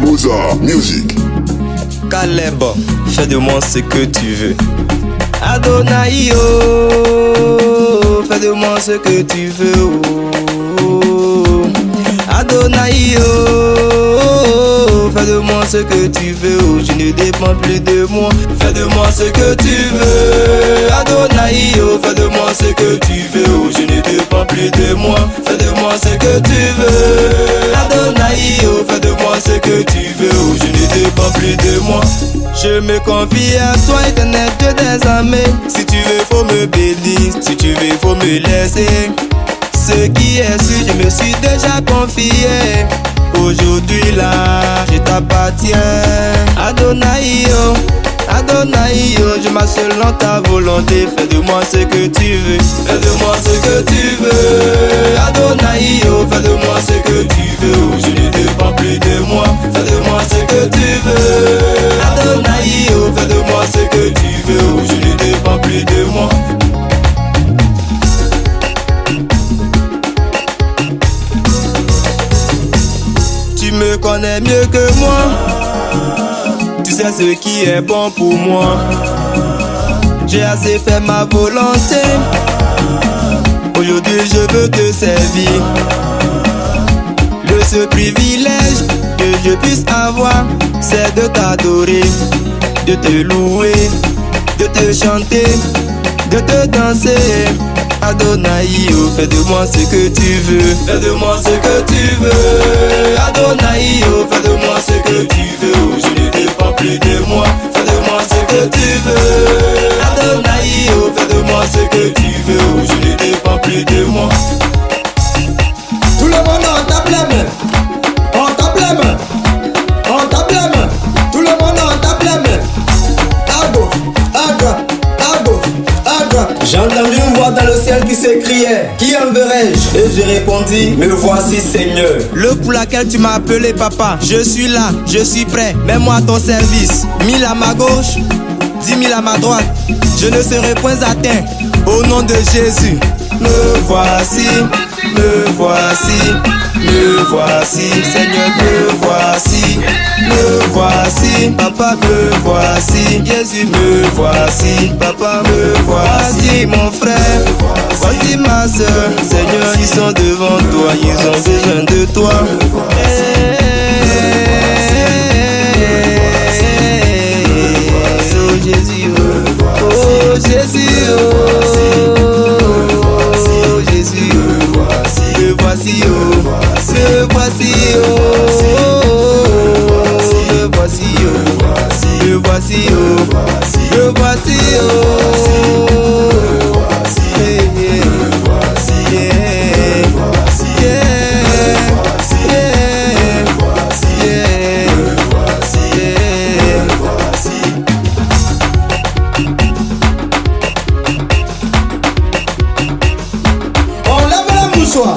Mozart Music. Caleb, fais de moi ce que tu veux. Adonai, oh, fais de moi ce que tu veux. Oh. Adonai, oh, fais de moi ce que tu veux. Oh. Je ne dépends plus de moi. Fais de moi ce que tu veux. Adonai, oh, fais de moi ce que tu veux. Oh. Je ne dépends plus de moi. Fais de moi ce que tu veux. Adonai, oh, fais de moi ce que tu veux. Oh. Je ne dépends plus de moi. Je me confie à toi, éternel Dieu des armées. Si tu veux, faut me bénir. Si tu veux, faut me laisser. Ce qui est sûr, je me suis déjà confié. Aujourd'hui là, je t'appartiens. Adonai, oh, Adonai, oh, je marche selon ta volonté. Fais de moi ce que tu veux. Fais de moi ce que tu veux. Adonai, oh, fais de moi ce que tu veux. Oh, je ne dépends plus de moi. Fais de moi ce que tu veux. Adonai, oh, fais de moi ce que tu veux. Oh, je ne dépends plus de moi. Tu me connais mieux que moi. Tu sais ce qui est bon pour moi. J'ai assez fait ma volonté. Aujourd'hui je veux te servir. Le seul privilège que je puisse avoir, c'est de t'adorer, de te louer, de te chanter, de te danser. Adonai, oh, fais de moi ce que tu veux. Fais de moi ce que tu veux. Adonai, oh, fais de moi ce que tu veux. Oh, je ne dépends plus de moi. Fais de moi ce que tu veux. Adonai, oh, fais de moi ce que tu veux. Oh, je ne dépends plus de moi. Tout le monde en tape les mains. On tape les mains. On tape les mains. Tout le monde en tape les mains. À gauche, à droite, à gauche, à droite. J'ai entendu une voix dans le ciel qui s'écriait: qui enverrai-je? Et j'ai répondu: me voici Seigneur. Le pour laquelle tu m'as appelé papa, je suis là, je suis prêt, mets-moi à ton service. 1000 à ma gauche, 10 000 à ma droite, je ne serai point atteint. Au nom de Jésus, me voici, me voici, me voici, Seigneur, me voici, me voici, papa, me voici, Jésus, me voici, papa, me voici, mon frère, voici ma soeur, Seigneur, ils sont devant toi, ils ont besoin de toi. Oh Jésus, oh Jésus, oh Jésus, me voici, oh, me voici, oh, me voici, oh, me voici, oh, me voici, oh. On lève la mouchoir.